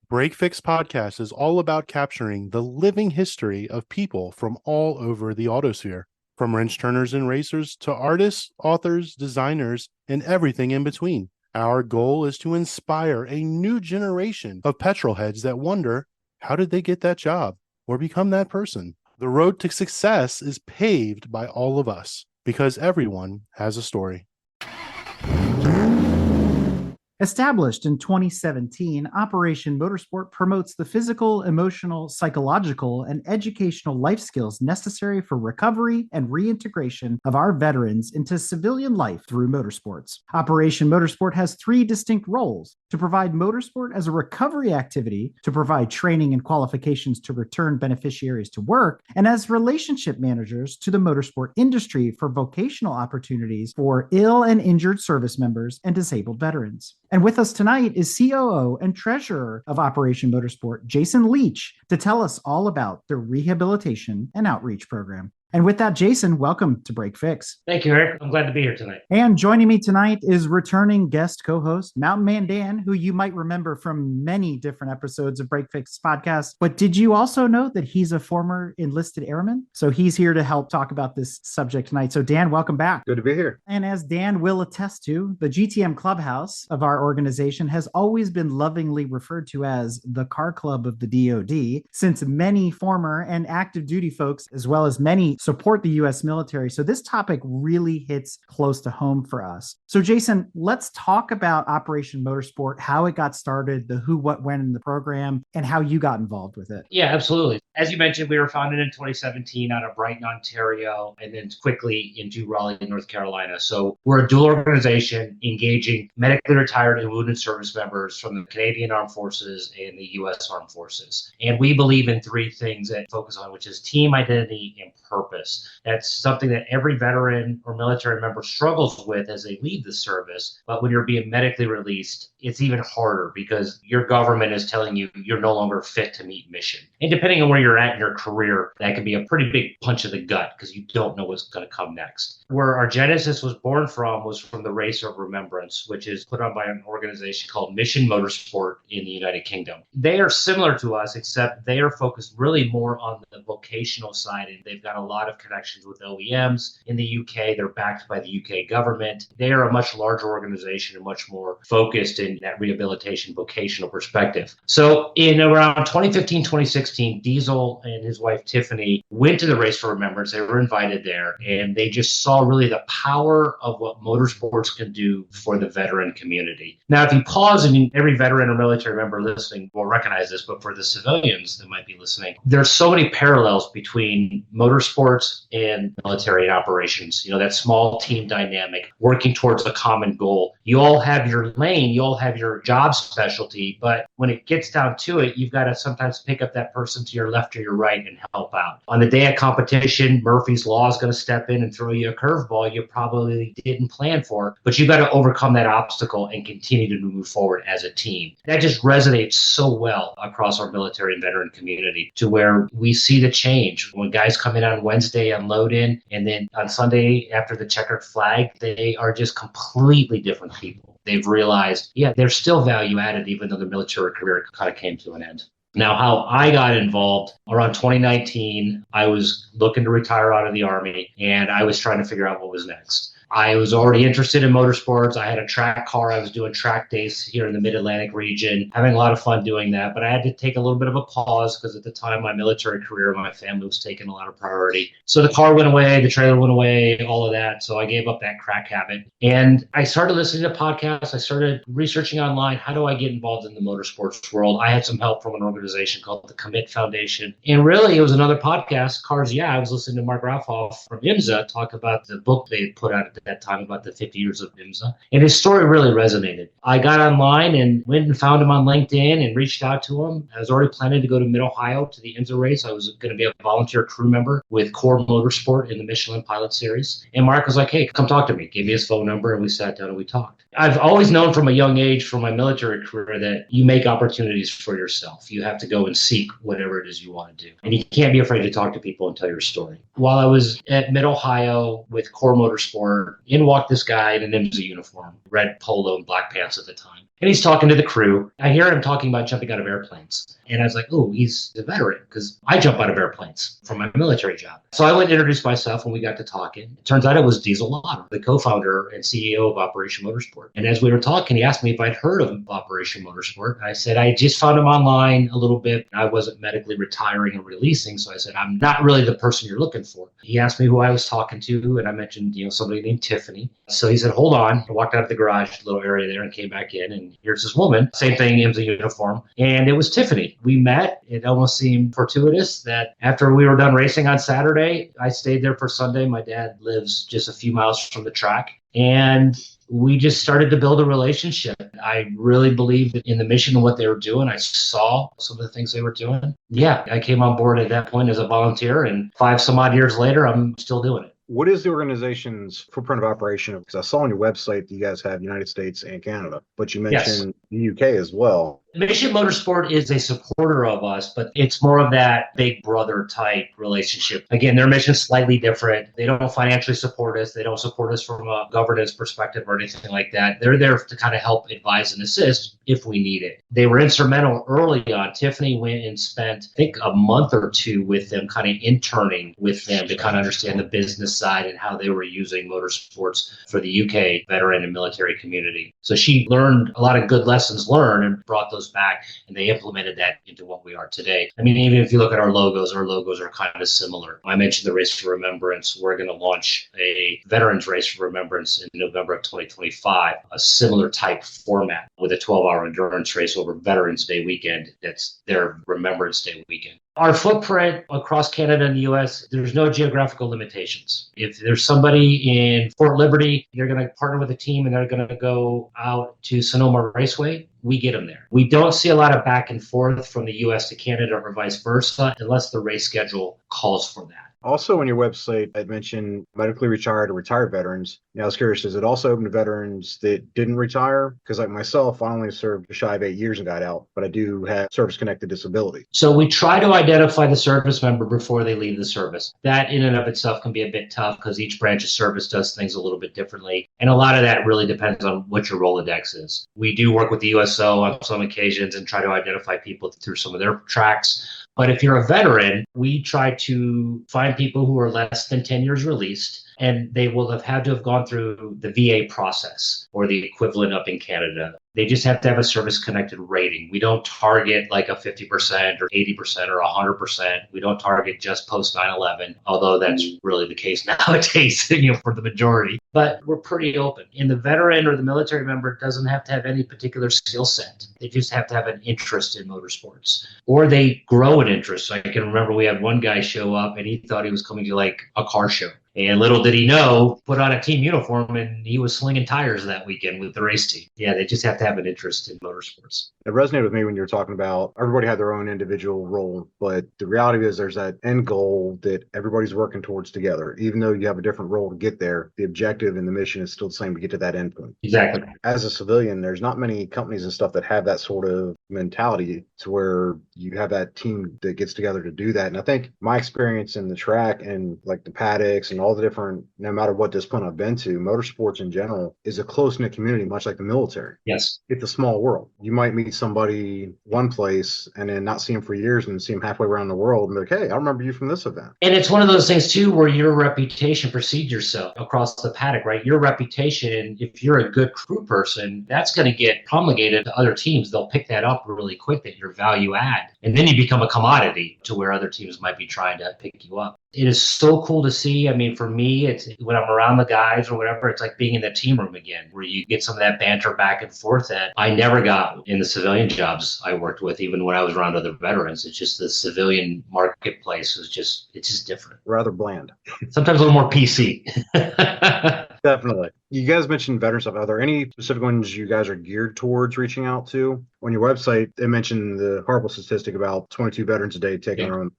Break Fix Podcast is all about capturing the living history of people from all over the autosphere, from wrench turners and racers to artists, authors, designers, and everything in between. Our goal is to inspire a new generation of petrol heads that wonder, how did they get that job or become that person? The road to success is paved by all of us because everyone has a story. Established in 2017, Operation Motorsport promotes the physical, emotional, psychological, and educational life skills necessary for recovery and reintegration of our veterans into civilian life through motorsports. Operation Motorsport has three distinct roles: to provide motorsport as a recovery activity, to provide training and qualifications to return beneficiaries to work, and as relationship managers to the motorsport industry for vocational opportunities for ill and injured service members and disabled veterans. And with us tonight is COO and Treasurer of Operation Motorsport, Jason Leach, to tell us all about the rehabilitation and outreach program. And with that, Jason, welcome to Break Fix. Thank you, Eric. I'm glad to be here tonight. And joining me tonight is returning guest co-host, Mountain Man Dan, who you might remember from many different episodes of Break Fix podcast. But did you also know that he's a former enlisted airman? So he's here to help talk about this subject tonight. So Dan, welcome back. Good to be here. And as Dan will attest to, the GTM clubhouse of our organization has always been lovingly referred to as the car club of the DoD, since many former and active duty folks, as well as many, support the U.S. military. So this topic really hits close to home for us. So Jason, let's talk about Operation Motorsport, how it got started, the who, what, when in the program, and how you got involved with it. Yeah, absolutely. As you mentioned, we were founded in 2017 out of Brighton, Ontario, and then quickly into Raleigh, North Carolina. So we're a dual organization engaging medically retired and wounded service members from the Canadian Armed Forces and the U.S. Armed Forces. And we believe in three things that focus on, which is team identity and purpose. That's something that every veteran or military member struggles with as they leave the service. But when you're being medically released, it's even harder because your government is telling you you're no longer fit to meet mission. And depending on where you're at in your career, that can be a pretty big punch of the gut because you don't know what's going to come next. Where our genesis was born from was from the Race of Remembrance, which is put on by an organization called Mission Motorsport in the United Kingdom. They are similar to us, except they are focused really more on the vocational side, and they've got a lot of connections with OEMs in the UK. They're backed by the UK government. They are a much larger organization and much more focused in that rehabilitation vocational perspective. So in around 2015, 2016, Diesel and his wife Tiffany went to the Race for Remembrance. They were invited there, and they just saw really the power of what motorsports can do for the veteran community. Now, if you pause, and every veteran or military member listening will recognize this, but for the civilians that might be listening, there's so many parallels between motorsports and military operations. You know, that small team dynamic, working towards a common goal. You all have your lane, you all have your job specialty, but when it gets down to it, you've got to sometimes pick up that person to your left or your right and help out. On the day of competition, Murphy's Law is going to step in and throw you a curveball you probably didn't plan for, but you've got to overcome that obstacle and continue to move forward as a team. That just resonates so well across our military and veteran community to where we see the change. When guys come in on Wednesday, unload in, and then on Sunday after the checkered flag, they are just completely different people. They've realized, yeah, they're still value added, even though their military career kind of came to an end. Now, how I got involved around 2019, I was looking to retire out of the Army, and I was trying to figure out what was next. I was already interested in motorsports. I had a track car. I was doing track days here in the Mid-Atlantic region, having a lot of fun doing that. But I had to take a little bit of a pause because at the time, my military career, my family was taking a lot of priority. So the car went away, the trailer went away, all of that. So I gave up that crack habit. And I started listening to podcasts. I started researching online. How do I get involved in the motorsports world? I had some help from an organization called the Commit Foundation. And really, it was another podcast, Cars Yeah. I was listening to Mark Ralphoff from IMSA talk about the book they put out at that time about the 50 years of IMSA. And his story really resonated. I got online and went and found him on LinkedIn and reached out to him. I was already planning to go to Mid-Ohio to the IMSA race. I was going to be a volunteer crew member with Core Motorsport in the Michelin Pilot Series. And Mark was like, hey, come talk to me. Gave me his phone number and we sat down and we talked. I've always known from a young age, from my military career, that you make opportunities for yourself. You have to go and seek whatever it is you want to do. And you can't be afraid to talk to people and tell your story. While I was at Mid-Ohio with Core Motorsport, in walked this guy in an IMSA uniform, red polo and black pants at the time. And he's talking to the crew. I hear him talking about jumping out of airplanes. And I was like, oh, he's a veteran, because I jump out of airplanes from my military job. So I went and introduced myself, and we got to talking. It turns out it was Diesel Lauder, the co-founder and CEO of Operation Motorsport. And as we were talking, he asked me if I'd heard of Operation Motorsport. I said, I just found him online a little bit. I wasn't medically retiring and releasing. So I said, I'm not really the person you're looking for. He asked me who I was talking to, and I mentioned, somebody named Tiffany. So he said, hold on. I walked out of the garage, little area there, and came back in. And here's this woman, same thing, IMSA uniform. And it was Tiffany. We met. It almost seemed fortuitous that after we were done racing on Saturday, I stayed there for Sunday. My dad lives just a few miles from the track. And we just started to build a relationship. I really believed in the mission and what they were doing. I saw some of the things they were doing. Yeah, I came on board at that point as a volunteer, and 5 some odd years later, I'm still doing it. What is the organization's footprint of operation? Because I saw on your website that you guys have United States and Canada, but you mentioned the UK as well. Mission Motorsport is a supporter of us, but it's more of that big brother type relationship. Again, their mission is slightly different. They don't financially support us. They don't support us from a governance perspective or anything like that. They're there to kind of help advise and assist if we need it. They were instrumental early on. Tiffany went and spent, I think, a month or 2 with them, kind of interning with them to kind of understand the business side and how they were using motorsports for the UK veteran and military community. So she learned a lot of good lessons learned and brought those back, and they implemented that into what we are today. I mean, even if you look at our logos are kind of similar. I mentioned the Race for Remembrance. We're going to launch a Veterans Race for Remembrance in November of 2025, a similar type format with a 12-hour endurance race over Veterans Day weekend. That's their Remembrance Day weekend. Our footprint across Canada and the U.S., there's no geographical limitations. If there's somebody in Fort Liberty, they're going to partner with a team and they're going to go out to Sonoma Raceway, we get them there. We don't see a lot of back and forth from the U.S. to Canada or vice versa unless the race schedule calls for that. Also on your website, it mentioned medically retired or retired veterans. Now, I was curious, is it also open to veterans that didn't retire? Because like myself, I only served shy of 8 years and got out, but I do have service-connected disability. So we try to identify the service member before they leave the service. That in and of itself can be a bit tough because each branch of service does things a little bit differently. And a lot of that really depends on what your Rolodex is. We do work with the USO on some occasions and try to identify people through some of their tracks. But if you're a veteran, we try to find people who are less than 10 years released, and they will have had to have gone through the VA process or the equivalent up in Canada. They just have to have a service-connected rating. We don't target like a 50% or 80% or 100%. We don't target just post 9/11, although that's really the case nowadays, for the majority. But we're pretty open. And the veteran or the military member doesn't have to have any particular skill set. They just have to have an interest in motorsports, or they grow an interest. So I can remember we had one guy show up and he thought he was coming to like a car show. And little did he know, put on a team uniform and he was slinging tires that weekend with the race team. Yeah, they just have to have an interest in motorsports. It resonated with me when you were talking about everybody had their own individual role, but the reality is there's that end goal that everybody's working towards together. Even though you have a different role to get there, the objective and the mission is still the same to get to that end point. Exactly. As a civilian, there's not many companies and stuff that have that sort of mentality to where you have that team that gets together to do that. And I think my experience in the track and like the paddocks and all the different, no matter what discipline I've been to, motorsports in general is a close-knit community, much like the military. Yes. It's a small world. You might meet somebody one place and then not see them for years and see them halfway around the world and be like, hey, I remember you from this event. And it's one of those things too where your reputation precedes yourself across the paddock, right? Your reputation, if you're a good crew person, that's going to get promulgated to other teams. They'll pick that up really quick, that you're value add. And then you become a commodity to where other teams might be trying to pick you up. It is so cool to see. I mean, for me, it's when I'm around the guys or whatever, it's like being in the team room again, where you get some of that banter back and forth that I never got in the civilian jobs I worked with, even when I was around other veterans. It's just the civilian marketplace is it's just different. Rather bland. Sometimes a little more PC. Definitely. You guys mentioned veteran stuff. Are there any specific ones you guys are geared towards reaching out to? On your website, they mentioned the horrible statistic about 22 veterans a day taking their own.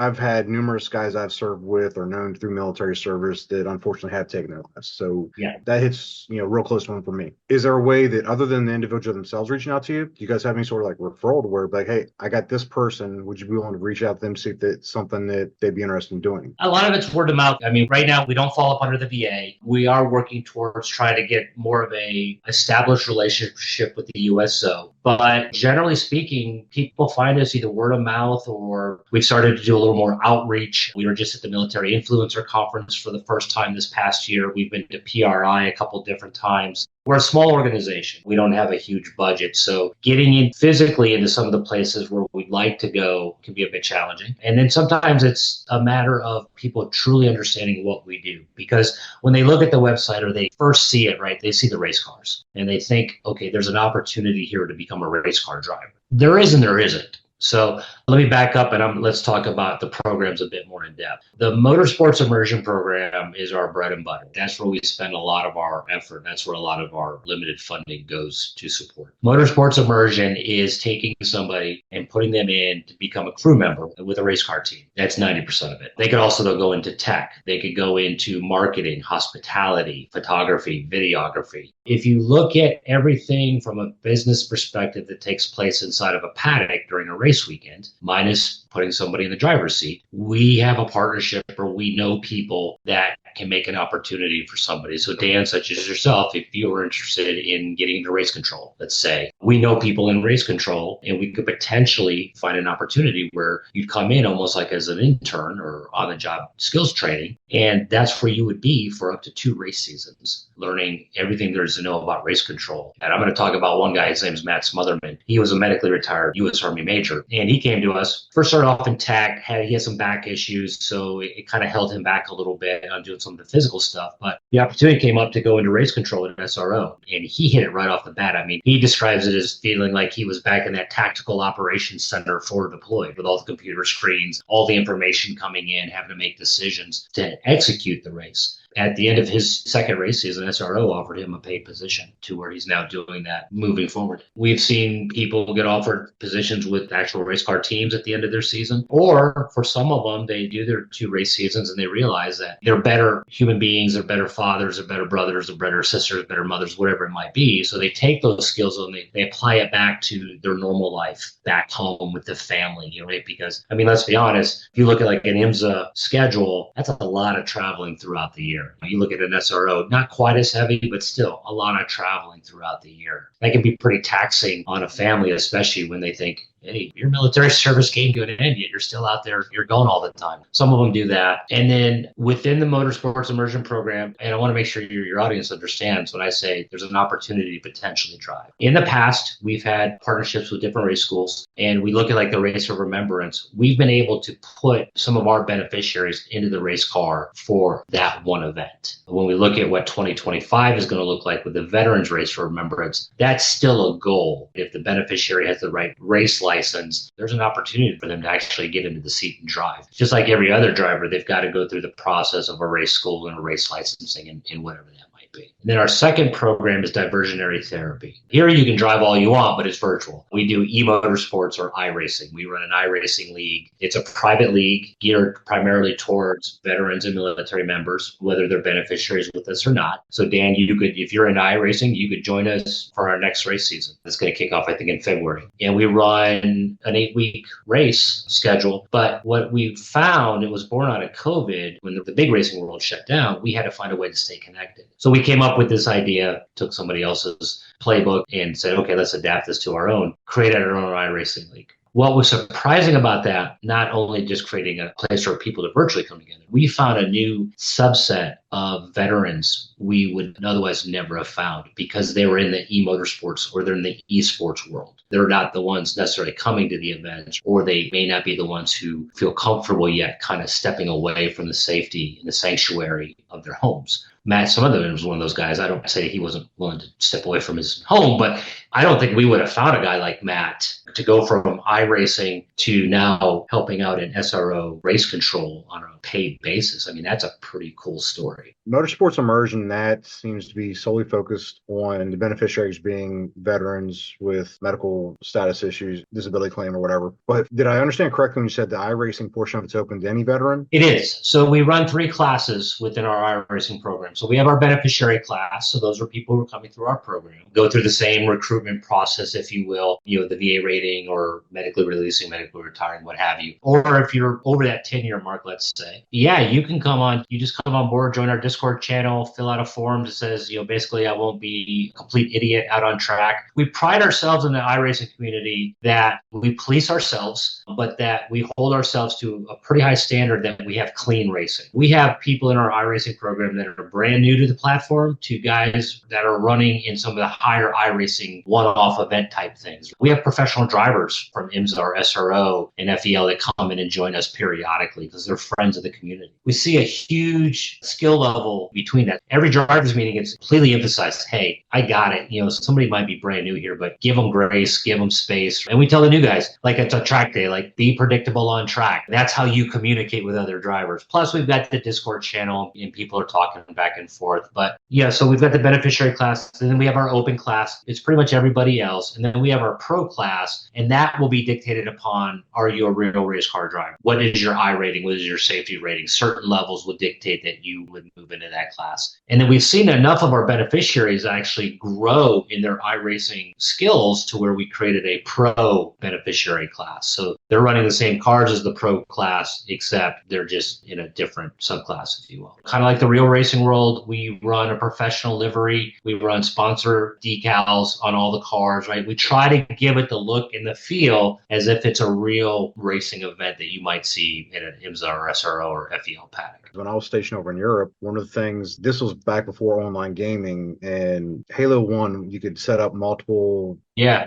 I've had numerous guys I've served with or known through military service that unfortunately have taken their lives. So Yeah. that hits, real close to home for me. Is there a way that other than the individual themselves reaching out to you, do you guys have any sort of like referral to where like, hey, I got this person, would you be willing to reach out to them, see if that's something that they'd be interested in doing? A lot of it's word of mouth. I mean, right now we don't fall up under the VA. We are working towards trying to get more of a established relationship with the USO. But generally speaking, people find us either word of mouth or we've started to do a little more outreach. We were just at the Military Influencer Conference for the first time this past year. We've been to PRI a couple different times. We're a small organization. We don't have a huge budget. So getting in physically into some of the places where we'd like to go can be a bit challenging. And then sometimes it's a matter of people truly understanding what we do. Because when they look at the website or they first see it, right, they see the race cars and they think, okay, there's an opportunity here to become a race car driver. There is and there isn't. So let me back up and let's talk about the programs a bit more in depth. The Motorsports Immersion program is our bread and butter. That's where we spend a lot of our effort. That's where a lot of our limited funding goes to support. Motorsports Immersion is taking somebody and putting them in to become a crew member with a race car team. That's 90% of it. They could also go into tech. They could go into marketing, hospitality, photography, videography. If you look at everything from a business perspective that takes place inside of a paddock during a race weekend, minus putting somebody in the driver's seat, we have a partnership or we know people that can make an opportunity for somebody. So Dan, such as yourself, if you were interested in getting into race control, let's say, we know people in race control and we could potentially find an opportunity where you'd come in almost like as an intern or on the job skills training. And that's where you would be for up to 2 race seasons, learning everything there is to know about race control. And I'm going to talk about one guy, his name is Matt Smotherman. He was a medically retired U.S. Army major. And he came to us, first started off in tech, he had some back issues. So it kind of held him back a little bit on doing some of the physical stuff. But the opportunity came up to go into race control at SRO. And he hit it right off the bat. I mean, he describes it as feeling like he was back in that tactical operations center forward deployed with all the computer screens, all the information coming in, having to make decisions to execute the race. At the end of his second race season, SRO offered him a paid position to where he's now doing that moving forward. We've seen people get offered positions with actual race car teams at the end of their season, or for some of them, they do their 2 race seasons and they realize that they're better human beings, they're better fathers, they're better brothers, they're better sisters, better mothers, whatever it might be. So they take those skills and they apply it back to their normal life, back home with the family, right? Because, I mean, let's be honest, if you look at like an IMSA schedule, that's a lot of traveling throughout the year. You look at an SRO, not quite as heavy, but still a lot of traveling throughout the year. That can be pretty taxing on a family, especially when they think, hey, your military service came to an end, yet you're still out there, you're going all the time. Some of them do that. And then within the Motorsports Immersion program, and I want to make sure your audience understands when I say there's an opportunity to potentially drive. In the past, we've had partnerships with different race schools, and we look at like the Race of Remembrance. We've been able to put some of our beneficiaries into the race car for that one event. When we look at what 2025 is going to look like with the Veterans Race for Remembrance, that's still a goal. If the beneficiary has the right race license, there's an opportunity for them to actually get into the seat and drive. Just like every other driver, they've got to go through the process of a race school and a race licensing and whatever that might be. And then our second program is Diversionary Therapy. Here you can drive all you want, but it's virtual. We do eMotorsports or iRacing. We run an iRacing league. It's a private league geared primarily towards veterans and military members, whether they're beneficiaries with us or not. So Dan, you could, if you're in iRacing, you could join us for our next race season. It's going to kick off, I think, in February. And we run an 8-week race schedule. But what we found, it was born out of COVID, when the big racing world shut down, we had to find a way to stay connected. So we came up with this idea, took somebody else's playbook and said, okay, let's adapt this to our own, created our own iRacing league. What was surprising about that, not only just creating a place for people to virtually come together, we found a new subset of veterans we would otherwise never have found because they were in the eMotorsports or they're in the eSports world. They're not the ones necessarily coming to the events, or they may not be the ones who feel comfortable yet kind of stepping away from the safety and the sanctuary of their homes. Matt, some of them was one of those guys. I don't say he wasn't willing to step away from his home, but I don't think we would have found a guy like Matt to go from iRacing to now helping out in SRO race control on a paid basis. I mean, that's a pretty cool story. Motorsports Immersion, that seems to be solely focused on the beneficiaries being veterans with medical status issues, disability claim or whatever. But did I understand correctly when you said the iRacing portion of it's open to any veteran? It is. So we run 3 classes within our iRacing program. So we have our beneficiary class. So those are people who are coming through our program, go through the same recruitment process, if you will, the VA rating or medically releasing, medically retiring, what have you. Or if you're over that 10-year mark, let's say, you can come on, you just come on board, join our Discord channel, fill out a form that says, basically I won't be a complete idiot out on track. We pride ourselves in the iRacing community that we police ourselves, but that we hold ourselves to a pretty high standard that we have clean racing. We have people in our iRacing program that are brand new to the platform to guys that are running in some of the higher iRacing one-off event type things. We have professional drivers from IMSA or SRO and FEL that come in and join us periodically because they're friends of the community. We see a huge skill level between that. Every drivers meeting is completely emphasized, hey, I got it. Somebody might be brand new here, but give them grace, give them space. And we tell the new guys, like it's a track day, like be predictable on track. That's how you communicate with other drivers. Plus, we've got the Discord channel and people are talking back and forth. But so we've got the beneficiary class, and then we have our open class. It's pretty much everybody else. And then we have our pro class, and that will be dictated upon, are you a real race car driver? What is your I rating? What is your safety rating? Certain levels would dictate that you would move into that class. And then we've seen enough of our beneficiaries actually grow in their iRacing skills to where we created a pro beneficiary class. So they're running the same cars as the pro class, except they're just in a different subclass, if you will. Kind of like the real racing world, we run a professional livery. We run sponsor decals on all the cars, right? We try to give it the look and the feel as if it's a real racing event that you might see in an IMSA or SRO or FEL paddock. When I was stationed over in Europe, one of the things, this was back before online gaming, and Halo 1, you could set up multiple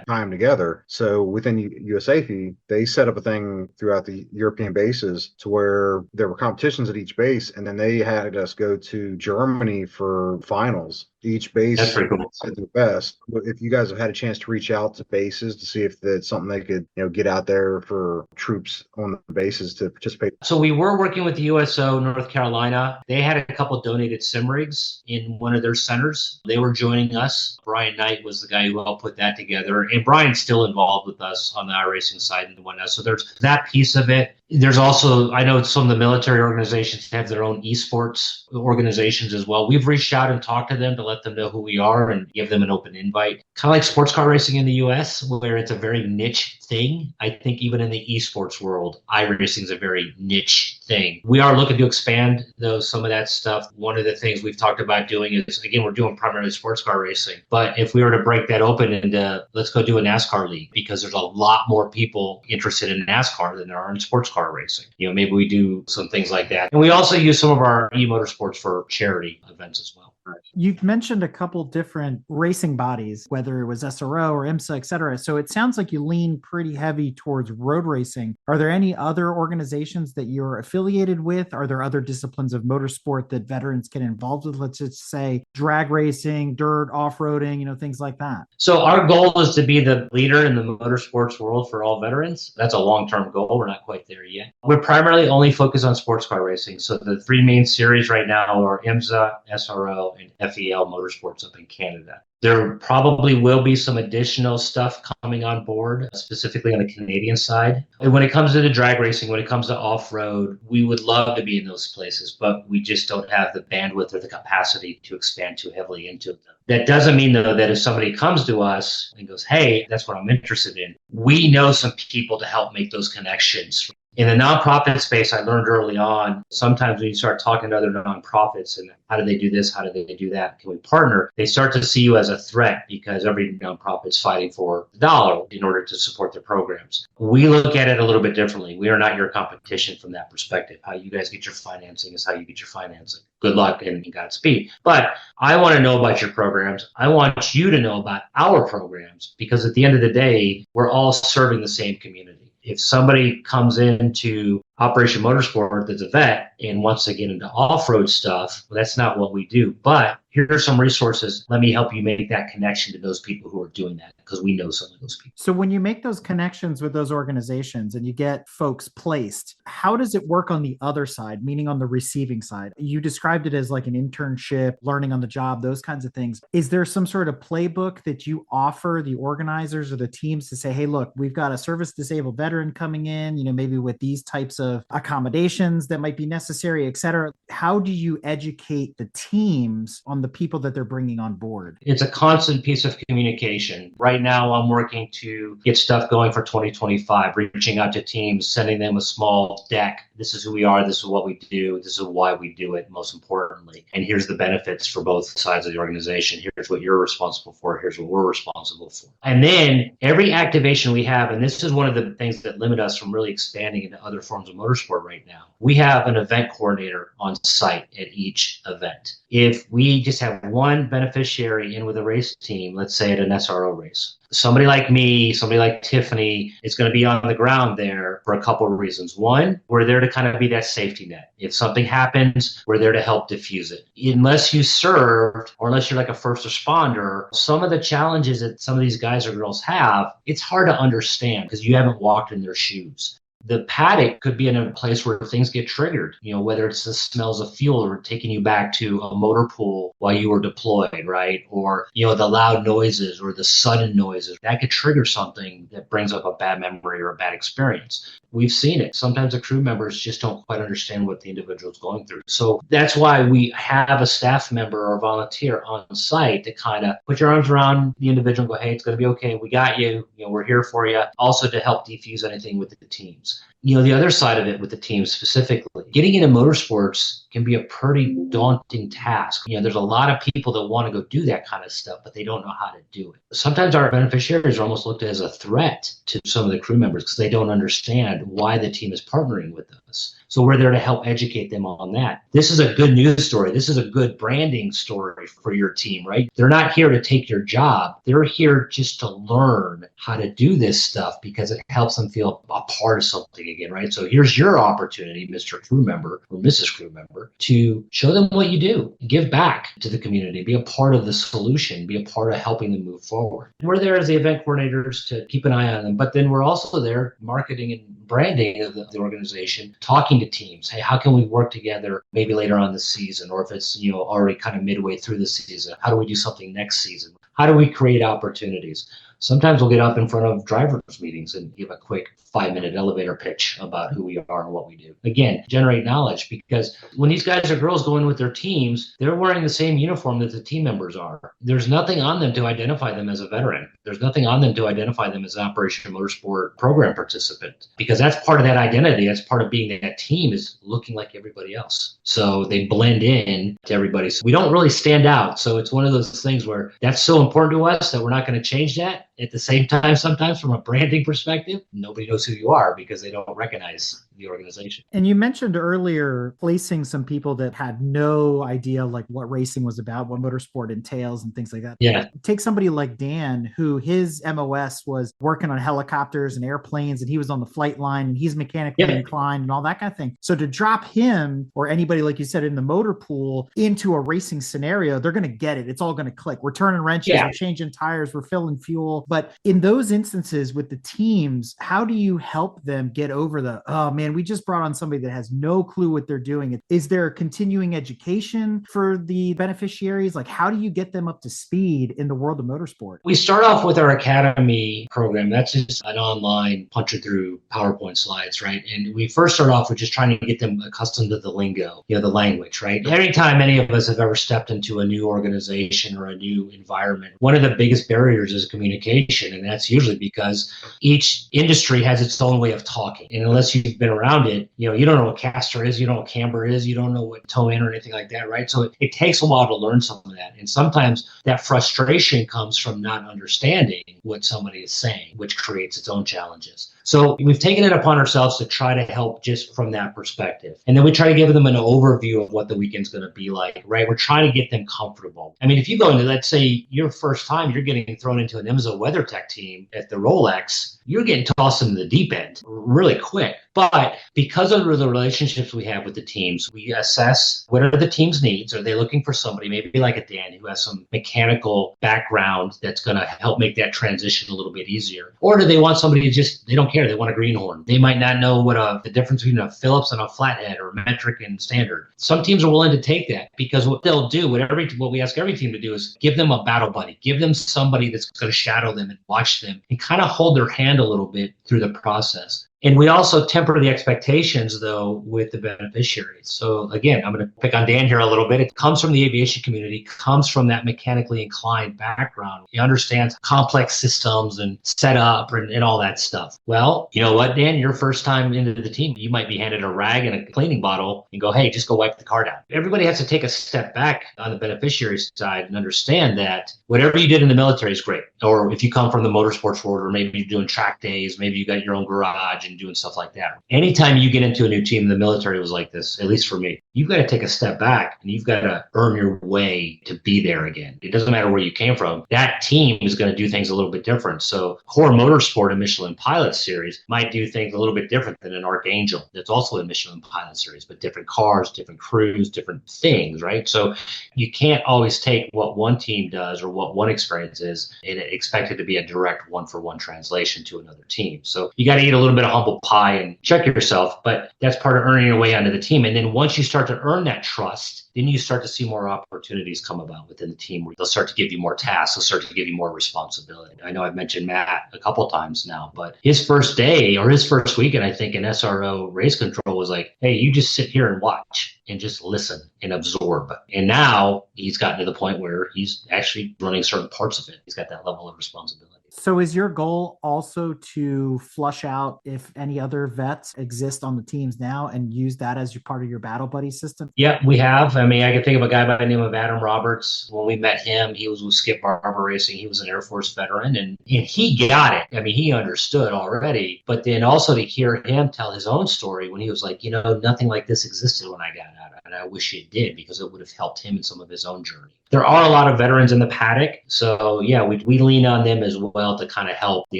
time together. So within USAFE, they set up a thing throughout the European bases to where there were competitions at each base, and then they had us go to Germany for finals. Each base said the best. If you guys have had a chance to reach out to bases to see if that's something they could, get out there for troops on the bases to participate. So we were working with the USO North Carolina. They had a couple donated sim rigs in one of their centers. They were joining us. Brian Knight was the guy who helped put that together. And Brian's still involved with us on the iRacing side and whatnot. So there's that piece of it. There's also, I know some of the military organizations have their own esports organizations as well. We've reached out and talked to them to let them know who we are and give them an open invite. Kind of like sports car racing in the US, where it's a very niche thing. I think even in the esports world, iRacing is a very niche thing. We are looking to expand some of that stuff. One of the things we've talked about doing is, again, we're doing primarily sports car racing. But if we were to break that open into, let's go do a NASCAR league, because there's a lot more people interested in NASCAR than there are in sports car racing. Maybe we do some things like that. And we also use some of our eMotorsports for charity events as well. You've mentioned a couple different racing bodies, whether it was SRO or IMSA, et cetera. So it sounds like you lean pretty heavy towards road racing. Are there any other organizations that you're affiliated with? Are there other disciplines of motorsport that veterans get involved with? Let's just say drag racing, dirt, off-roading, things like that. So our goal is to be the leader in the motorsports world for all veterans. That's a long-term goal. We're not quite there yet. We're primarily only focused on sports car racing. So the 3 main series right now are IMSA, SRO, and FEL Motorsports up in Canada. There probably will be some additional stuff coming on board, specifically on the Canadian side. And when it comes to the drag racing, when it comes to off-road, we would love to be in those places, but we just don't have the bandwidth or the capacity to expand too heavily into them. That doesn't mean, though, that if somebody comes to us and goes, hey, that's what I'm interested in, we know some people to help make those connections. In the nonprofit space, I learned early on, sometimes when you start talking to other nonprofits and how do they do this, how do they do that, can we partner, they start to see you as a threat because every nonprofit's fighting for the dollar in order to support their programs. We look at it a little bit differently. We are not your competition from that perspective. How you guys get your financing is how you get your financing. Good luck and Godspeed. But I want to know about your programs. I want you to know about our programs, because at the end of the day, we're all serving the same community. If somebody comes into Operation Motorsport that's a vet and wants to get into off-road stuff, well, that's not what we do. But here are some resources. Let me help you make that connection to those people who are doing that, because we know some of those people. So when you make those connections with those organizations and you get folks placed, how does it work on the other side, meaning on the receiving side? You described it as like an internship, learning on the job, those kinds of things. Is there some sort of playbook that you offer the organizers or the teams to say, hey, look, we've got a service disabled veteran coming in, maybe with these types of accommodations that might be necessary, et cetera? How do you educate the teams on the people that they're bringing on board? It's a constant piece of communication. Right now, I'm working to get stuff going for 2025, reaching out to teams, sending them a small deck. This is who we are. This is what we do. This is why we do it, most importantly. And here's the benefits for both sides of the organization. Here's what you're responsible for. Here's what we're responsible for. And then every activation we have, and this is one of the things that limit us from really expanding into other forms of motorsport right now, we have an event coordinator on site at each event. If we just have one beneficiary in with a race team, let's say at an SRO race, somebody like me, somebody like Tiffany is going to be on the ground there for a couple of reasons. One, we're there to kind of be that safety net. If something happens, we're there to help diffuse it. Unless you served, or unless you're like a first responder, some of the challenges that some of these guys or girls have, it's hard to understand because you haven't walked in their shoes. The paddock could be in a place where things get triggered, whether it's the smells of fuel or taking you back to a motor pool while you were deployed, right? Or, the loud noises or the sudden noises. That could trigger something that brings up a bad memory or a bad experience. We've seen it. Sometimes the crew members just don't quite understand what the individual's going through. So that's why we have a staff member or volunteer on site to kind of put your arms around the individual and go, hey, it's going to be okay. We got you. We're here for you. Also to help defuse anything with the teams. The other side of it with the team specifically, getting into motorsports can be a pretty daunting task. There's a lot of people that want to go do that kind of stuff, but they don't know how to do it. Sometimes our beneficiaries are almost looked at as a threat to some of the crew members because they don't understand why the team is partnering with us. So we're there to help educate them on that. This is a good news story. This is a good branding story for your team, right? They're not here to take your job. They're here just to learn how to do this stuff because it helps them feel a part of something again, right? So here's your opportunity, Mr. Crew Member or Mrs. Crew Member, to show them what you do. Give back to the community. Be a part of the solution. Be a part of helping them move forward. We're there as the event coordinators to keep an eye on them, but then we're also there marketing and branding of the organization, talking to teams. Hey, how can we work together maybe later on this season? Or if it's, already kind of midway through the season, how do we do something next season? How do we create opportunities? Sometimes we'll get up in front of drivers' meetings and give a quick 5-minute elevator pitch about who we are and what we do. Again, generate knowledge, because when these guys or girls go in with their teams, they're wearing the same uniform that the team members are. There's nothing on them to identify them as a veteran. There's nothing on them to identify them as an Operation Motorsport program participant, because that's part of that identity. That's part of being that team, is looking like everybody else. So they blend in to everybody. So we don't really stand out. So it's one of those things where that's so important to us that we're not going to change that. At the same time, sometimes from a branding perspective, nobody knows who you are because they don't recognize the organization. And you mentioned earlier placing some people that had no idea like what racing was about, what motorsport entails and things like that. Yeah. Take somebody like Dan, who his MOS was working on helicopters and airplanes, and he was on the flight line and he's mechanically inclined and all that kind of thing. So to drop him or anybody, like you said, in the motor pool into a racing scenario, they're going to get it. It's all going to click. We're turning wrenches, we're changing tires, we're filling fuel. But in those instances with the teams, how do you help them get over the, oh man, we just brought on somebody that has no clue what they're doing? Is there continuing education for the beneficiaries? Like, how do you get them up to speed in the world of motorsport? We start off with our Academy program. That's just an online punch it through PowerPoint slides, right? And we first start off with just trying to get them accustomed to the lingo, the language, right? Anytime any of us have ever stepped into a new organization or a new environment, one of the biggest barriers is communication. And that's usually because each industry has its own way of talking. And unless you've been around it, you don't know what caster is, you don't know what camber is, you don't know what toe in or anything like that, right? So it takes a while to learn some of that. And sometimes that frustration comes from not understanding what somebody is saying, which creates its own challenges. So we've taken it upon ourselves to try to help just from that perspective. And then we try to give them an overview of what the weekend's going to be like, right? We're trying to get them comfortable. I mean, if you go into, let's say your first time, you're getting thrown into an IMSA WeatherTech team at the Rolex, you're getting tossed into the deep end really quick. But because of the relationships we have with the teams, we assess what are the team's needs. Are they looking for somebody, maybe like a Dan, who has some mechanical background that's going to help make that transition a little bit easier? Or do they want somebody who just, they don't care, they want a greenhorn. They might not know what the difference between a Phillips and a flathead or metric and standard. Some teams are willing to take that because what they'll do, what we ask every team to do is give them a battle buddy, give them somebody that's going to shadow them and watch them and kind of hold their hand a little bit through the process. And we also temper the expectations, though, with the beneficiaries. So, again, I'm going to pick on Dan here a little bit. It comes from the aviation community, comes from that mechanically inclined background. He understands complex systems and setup and all that stuff. Well, you know what, Dan? Your first time into the team, you might be handed a rag and a cleaning bottle and go, hey, just go wipe the car down. Everybody has to take a step back on the beneficiary side and understand that whatever you did in the military is great. Or if you come from the motorsports world, or maybe you're doing track days, maybe you got your own garage and doing stuff like that. Anytime you get into a new team, the military was like this, at least for me. You've got to take a step back and you've got to earn your way to be there again. It doesn't matter where you came from. That team is going to do things a little bit different. So Core Motorsport and Michelin Pilot Series might do things a little bit different than an Archangel that's also a Michelin Pilot Series, but different cars, different crews, different things, right? So you can't always take what one team does or what one experience is and expect it to be a direct one-for-one translation to another team. So you got to eat a little bit of humble pie and check yourself, but that's part of earning your way onto the team. And then once you start to earn that trust, then you start to see more opportunities come about within the team where they'll start to give you more tasks, they'll start to give you more responsibility. I know I've mentioned Matt a couple times now, but his first day or his first weekend, I think in SRO race control was like, hey, you just sit here and watch and just listen and absorb. And now he's gotten to the point where he's actually running certain parts of it. He's got that level of responsibility. So is your goal also to flush out if any other vets exist on the teams now and use that as your part of your battle buddy system? Yeah, we have. I mean, I can think of a guy by the name of Adam Roberts. When we met him, he was with Skip Barber Racing. He was an Air Force veteran and he got it. I mean, he understood already. But then also to hear him tell his own story when he was like, nothing like this existed when I got out. And I wish it did because it would have helped him in some of his own journey. There are a lot of veterans in the paddock. So, yeah, we lean on them as well to kind of help the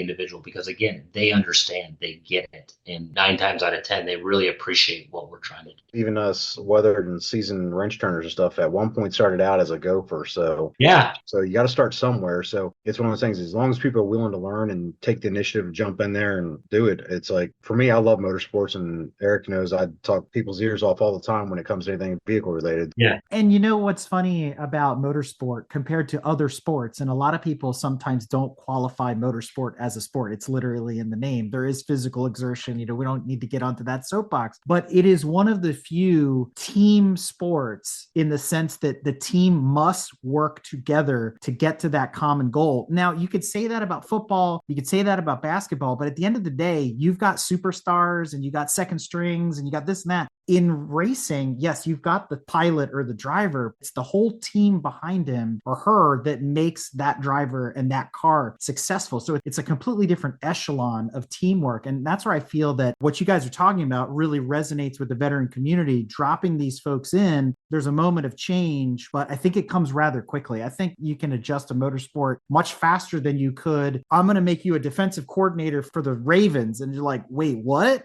individual because, again, they understand, they get it. And 9 times out of 10, they really appreciate what we're trying to do. Even us weathered and seasoned wrench turners and stuff at one point started out as a gopher. So, yeah. So you got to start somewhere. So it's one of those things, as long as people are willing to learn and take the initiative to jump in there and do it. It's like, for me, I love motorsports, and Eric knows I talk people's ears off all the time when it comes to anything vehicle related. Yeah. And you know what's funny about motorsport compared to other sports, and a lot of people sometimes don't qualify motorsport as a sport. It's literally in the name. There is physical exertion. We don't need to get onto that soapbox, but it is one of the few team sports in the sense that the team must work together to get to that common goal. Now, you could say that about football, you could say that about basketball, but at the end of the day, you've got superstars and you got second strings and you got this and that. In racing, yes, you've got the pilot or the driver. It's the whole team behind him or her that makes that driver and that car successful. So it's a completely different echelon of teamwork. And that's where I feel that what you guys are talking about really resonates with the veteran community. Dropping these folks in, there's a moment of change, but I think it comes rather quickly. I think you can adjust a motorsport much faster than you could. I'm going to make you a defensive coordinator for the Ravens. And you're like, wait, what?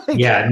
Yeah.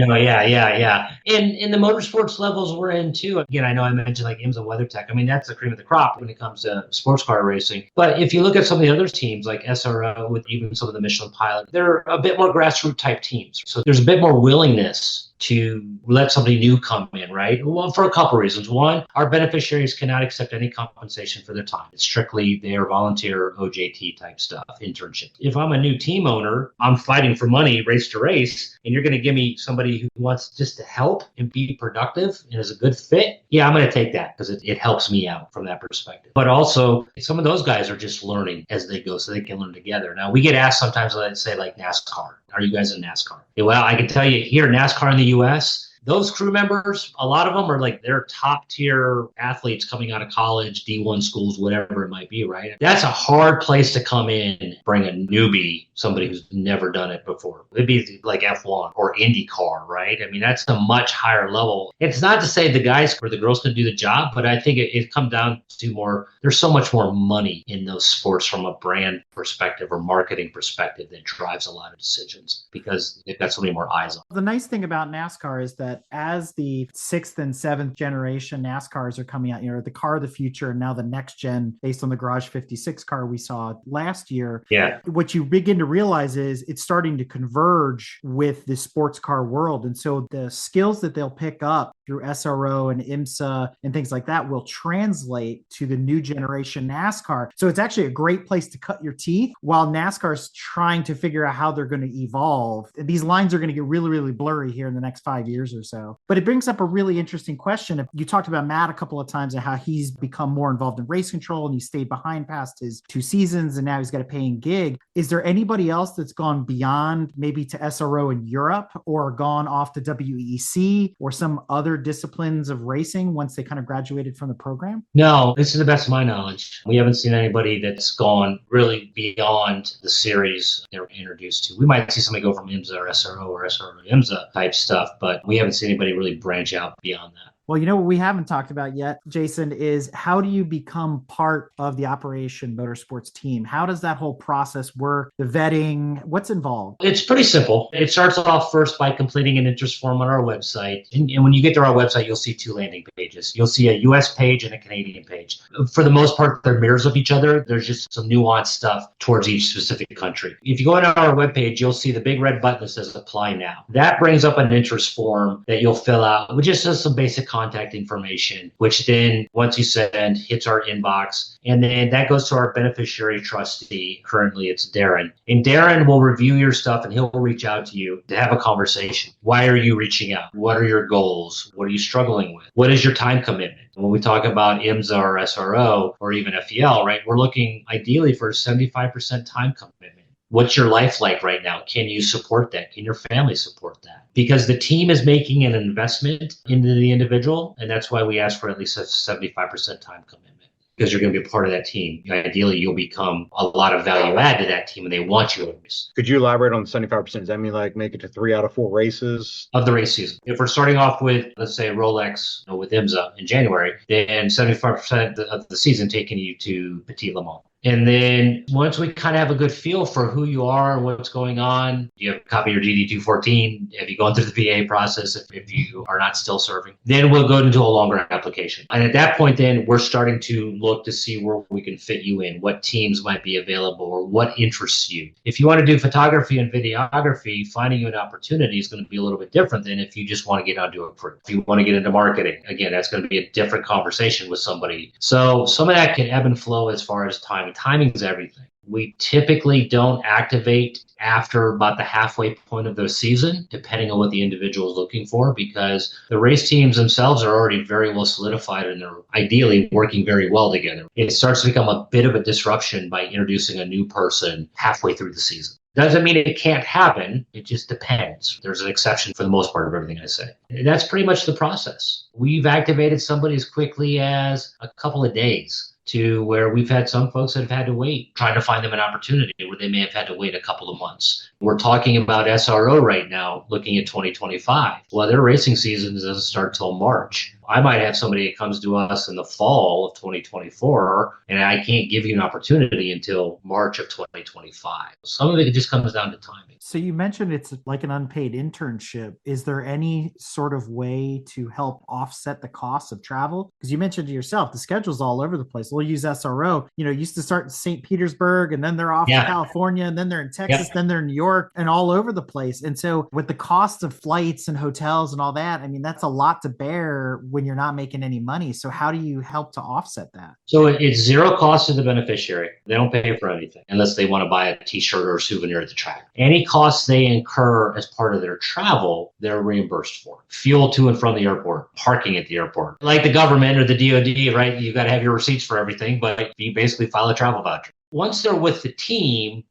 In the motorsports levels we're in too, again, I know I mentioned like IMSA WeatherTech. I mean, that's the cream of the crop when it comes to sports car racing. But if you look at some of the other teams like SRO with even some of the Michelin Pilot, they're a bit more grassroots type teams. So there's a bit more willingness to let somebody new come in, right? Well, for a couple of reasons. One, our beneficiaries cannot accept any compensation for their time. It's strictly their volunteer OJT type stuff, internship. If I'm a new team owner, I'm fighting for money race to race, and you're going to give me somebody who wants just to help and be productive and is a good fit, yeah, I'm going to take that because it helps me out from that perspective. But also, some of those guys are just learning as they go so they can learn together. Now, we get asked sometimes, let's say like NASCAR. Are you guys in NASCAR? Well, I can tell you here, NASCAR in the U.S., Those crew members, a lot of them are like they're top tier athletes coming out of college, D1 schools, whatever it might be, right? That's a hard place to come in, bring a newbie, somebody who's never done it before. It'd be like F1 or IndyCar, right? I mean, that's a much higher level. It's not to say the guys or the girls can do the job, but I think it comes down to more, there's so much more money in those sports from a brand perspective or marketing perspective that drives a lot of decisions because they've got so many more eyes on. The nice thing about NASCAR is that as the 6th and 7th generation NASCARs are coming out, the car of the future and now the next gen based on the Garage 56 car we saw last year. Yeah. What you begin to realize is it's starting to converge with the sports car world. And so the skills that they'll pick up through SRO and IMSA and things like that will translate to the new generation NASCAR. So it's actually a great place to cut your teeth while NASCAR's trying to figure out how they're going to evolve. These lines are going to get really, really blurry here in the next 5 years or so. But it brings up a really interesting question. You talked about Matt a couple of times and how he's become more involved in race control and he stayed behind past his 2 seasons and now he's got a paying gig. Is there anybody else that's gone beyond maybe to SRO in Europe or gone off to WEC or some other disciplines of racing once they kind of graduated from the program? No, this is the best of my knowledge. We haven't seen anybody that's gone really beyond the series they were introduced to. We might see somebody go from IMSA or SRO to IMSA type stuff, but we haven't seen anybody really branch out beyond that. Well, what we haven't talked about yet, Jason, is how do you become part of the Operation Motorsports team? How does that whole process work? The vetting, what's involved? It's pretty simple. It starts off first by completing an interest form on our website. And when you get to our website, you'll see 2 landing pages. You'll see a US page and a Canadian page. For the most part, they're mirrors of each other. There's just some nuanced stuff towards each specific country. If you go into our webpage, you'll see the big red button that says apply now. That brings up an interest form that you'll fill out, which just says some basic contact information, which then once you send hits our inbox, and then that goes to our beneficiary trustee. Currently it's Darren, and Darren will review your stuff and he'll reach out to you to have a conversation. Why are you reaching out? What are your goals? What are you struggling with? What is your time commitment? When we talk about IMSA or SRO or even FEL, right, we're looking ideally for a 75% time commitment. What's your life like right now? Can you support that? Can your family support that? Because the team is making an investment into the individual, and that's why we ask for at least a 75% time commitment. Because you're going to be a part of that team. Ideally, you'll become a lot of value add to that team, and they want you to race. Could you elaborate on the 75%? Does that mean like make it to 3 out of 4 races? Of the race season. If we're starting off with, let's say, Rolex with IMSA in January, then 75% of the season taking you to Petit Le Mans. And then once we kind of have a good feel for who you are and what's going on, you have a copy of your DD214, have you gone through the VA process if you are not still serving, then we'll go into a longer application. And at that point, then we're starting to look to see where we can fit you in, what teams might be available or what interests you. If you want to do photography and videography, finding you an opportunity is going to be a little bit different than if you just want to get onto it. If you want to get into marketing, again, that's going to be a different conversation with somebody. So some of that can ebb and flow as far as time. Timing is everything. We typically don't activate after about the halfway point of the season, depending on what the individual is looking for, because the race teams themselves are already very well solidified and they're ideally working very well together. It starts to become a bit of a disruption by introducing a new person halfway through the season. Doesn't mean it can't happen. It just depends. There's an exception for the most part of everything I say. That's pretty much the process. We've activated somebody as quickly as a couple of days, to where we've had some folks that have had to wait, trying to find them an opportunity where they may have had to wait a couple of months. We're talking about SRO right now, looking at 2025. Well, their racing season doesn't start till March. I might have somebody that comes to us in the fall of 2024, and I can't give you an opportunity until March of 2025. Some of it just comes down to timing. So you mentioned it's like an unpaid internship. Is there any sort of way to help offset the cost of travel? Because you mentioned to yourself, the schedule's all over the place. We'll use SRO, used to start in St. Petersburg, and then they're off to California, and then they're in Texas, then they're in New York, and all over the place. And so with the cost of flights and hotels and all that, I mean, that's a lot to bear when you're not making any money. So how do you help to offset that? So it's zero cost to the beneficiary. They don't pay for anything unless they want to buy a t-shirt or a souvenir at the track. Any costs they incur as part of their travel, they're reimbursed for. Fuel to and from the airport, parking at the airport. Like the government or the DOD, right? You've got to have your receipts for everything, but you basically file a travel voucher. Once they're with the team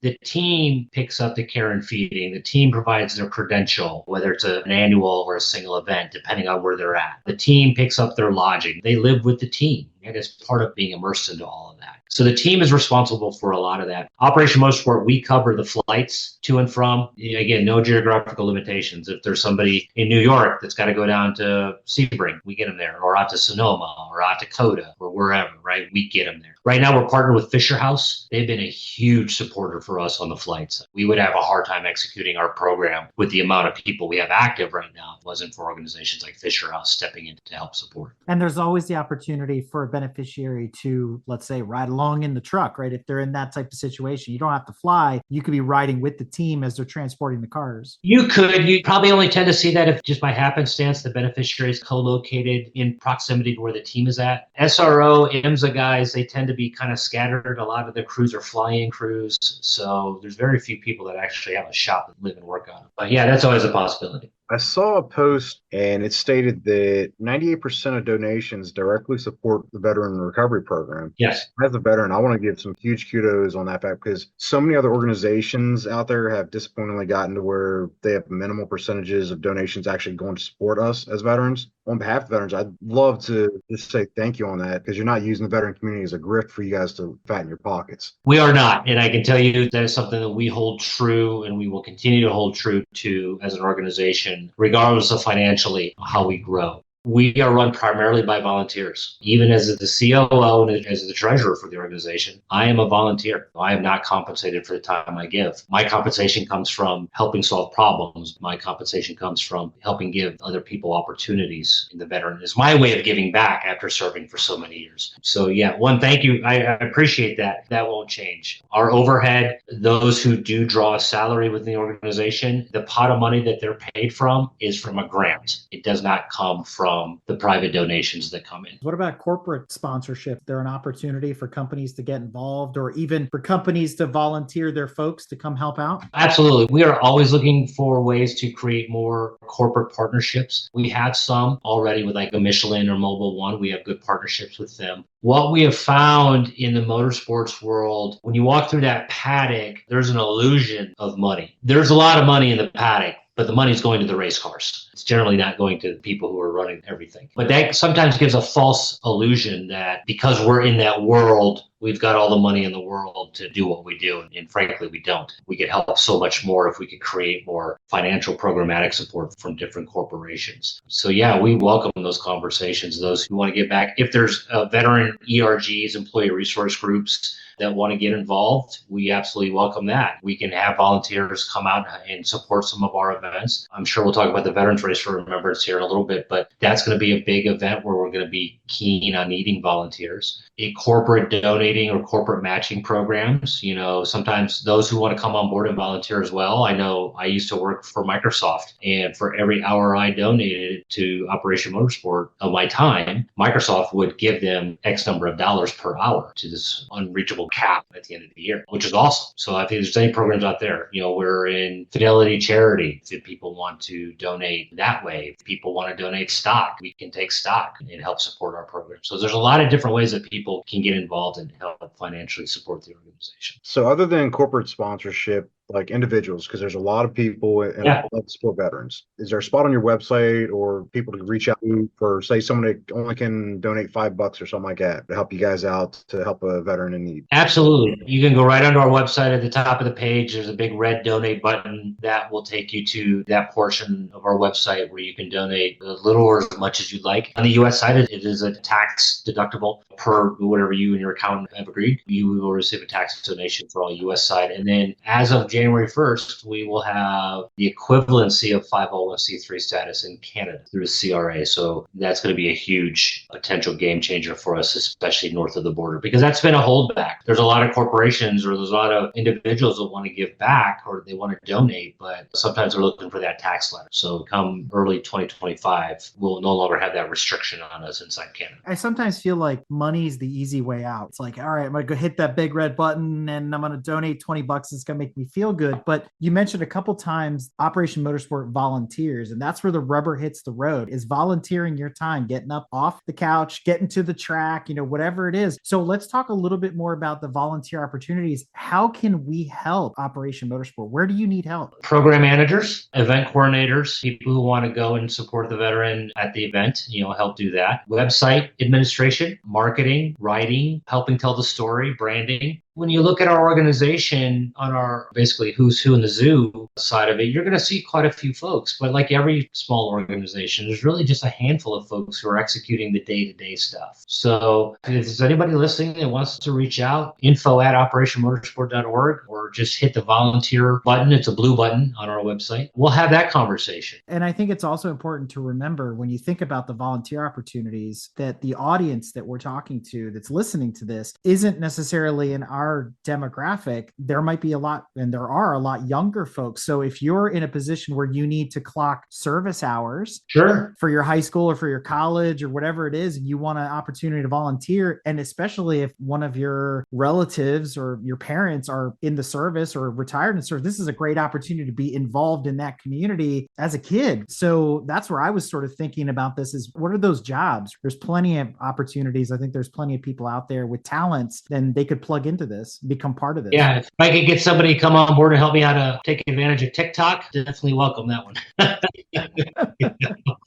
picks up the care and feeding. The team provides their credential, whether it's an annual or a single event, depending on where they're at. The team picks up their lodging. They live with the team. And it's part of being immersed into all of that. So the team is responsible for a lot of that. Operation Motorsport, we cover the flights to and from. Again, no geographical limitations. If there's somebody in New York that's got to go down to Sebring, we get them there, or out to Sonoma, or out to Coda, or wherever, right? We get them there. Right now, we're partnered with Fisher House. They've been a huge supporter for us on the flights. We would have a hard time executing our program with the amount of people we have active right now if it wasn't for organizations like Fisher House stepping in to help support. And there's always the opportunity for a beneficiary to, let's say, ride along in the truck, right? If they're in that type of situation, you don't have to fly. You could be riding with the team as they're transporting the cars. You could. You probably only tend to see that if just by happenstance, the beneficiary is co-located in proximity to where the team is at. SRO, IMSA guys, they tend to be kind of scattered. A lot of the crews are fly-in crews. So there's very few people that actually have a shop that live and work on it. But yeah, that's always a possibility. I saw a post and it stated that 98% of donations directly support the veteran recovery program. Yes. As a veteran, I want to give some huge kudos on that fact because so many other organizations out there have disappointingly gotten to where they have minimal percentages of donations actually going to support us as veterans. On behalf of veterans, I'd love to just say thank you on that because you're not using the veteran community as a grift for you guys to fatten your pockets. We are not. And I can tell you that is something that we hold true and we will continue to hold true to as an organization, regardless of financially how we grow. We are run primarily by volunteers. Even as the COO and as the treasurer for the organization, I am a volunteer. I am not compensated for the time I give. My compensation comes from helping solve problems. My compensation comes from helping give other people opportunities in the veteran. It's my way of giving back after serving for so many years. So yeah, one, thank you. I appreciate that. That won't change. Our overhead, those who do draw a salary within the organization, the pot of money that they're paid from is from a grant. It does not come from the private donations that come in. What about corporate sponsorship? There an opportunity for companies to get involved or even for companies to volunteer their folks to come help out? Absolutely. We are always looking for ways to create more corporate partnerships. We have some already with like a Michelin or Mobil One. We have good partnerships with them. What we have found in the motorsports world, when you walk through that paddock, there's an illusion of money. There's a lot of money in the paddock, but the money's going to the race cars. It's generally not going to the people who are running everything. But that sometimes gives a false illusion that because we're in that world, we've got all the money in the world to do what we do. And frankly, we don't. We could help so much more if we could create more financial programmatic support from different corporations. So yeah, we welcome those conversations, those who want to get back. If there's veteran ERGs, employee resource groups, that want to get involved, we absolutely welcome that. We can have volunteers come out and support some of our events. I'm sure we'll talk about the Veterans Race for Remembrance here in a little bit, but that's going to be a big event where we're going to be keen on needing volunteers. A corporate donating or corporate matching programs, sometimes those who want to come on board and volunteer as well. I know I used to work for Microsoft, and for every hour I donated to Operation Motorsport of my time, Microsoft would give them X number of dollars per hour to this unreachable cap at the end of the year, which is awesome. So I think there's any programs out there. We're in Fidelity Charity. If people want to donate that way, if people want to donate stock, we can take stock and help support our program. So there's a lot of different ways that people can get involved and help financially support the organization. So other than corporate sponsorship, like individuals, because there's a lot of people and I love to support veterans. Is there a spot on your website or people to reach out to for, say, someone that only can donate $5 or something like that to help you guys out to help a veteran in need? Absolutely. You can go right onto our website. At the top of the page, there's a big red donate button that will take you to that portion of our website where you can donate a little or as much as you'd like. On the U.S. side, it is a tax deductible per whatever you and your accountant have agreed. You will receive a tax donation for all U.S. side. And then as of January 1st, we will have the equivalency of 501c3 status in Canada through the CRA. So that's going to be a huge potential game changer for us, especially north of the border, because that's been a holdback. There's a lot of corporations or there's a lot of individuals that want to give back or they want to donate, but sometimes they're looking for that tax letter. So come early 2025, we'll no longer have that restriction on us inside Canada. I sometimes feel like money's the easy way out. It's like, all right, I'm going to go hit that big red button and I'm going to donate $20. It's going to make me feel feel good. But you mentioned a couple times Operation Motorsport volunteers, and that's where the rubber hits the road, is volunteering your time, getting up off the couch, getting to the track, whatever it is. So let's talk a little bit more about the volunteer opportunities. How can we help Operation Motorsport? Where do you need help? Program managers, event coordinators, people who want to go and support the veteran at the event, help do that. Website administration, marketing, writing, helping tell the story, branding. When you look at our organization on our basically who's who in the zoo side of it, you're going to see quite a few folks. But like every small organization, there's really just a handful of folks who are executing the day-to-day stuff. So if there's anybody listening that wants to reach out, info@operationmotorsport.org, or just hit the volunteer button. It's a blue button on our website. We'll have that conversation. And I think it's also important to remember when you think about the volunteer opportunities that the audience that we're talking to that's listening to this isn't necessarily in our demographic. There might be a lot, and there are a lot younger folks. So if you're in a position where you need to clock service hours for your high school or for your college or whatever it is, and you want an opportunity to volunteer, and especially if one of your relatives or your parents are in the service or retired in service, this is a great opportunity to be involved in that community as a kid. So that's where I was sort of thinking about this, is what are those jobs? There's plenty of opportunities. I think there's plenty of people out there with talents, then they could plug into this, become part of this. Yeah, if I could get somebody to come on board and help me how to take advantage of TikTok, definitely welcome that one.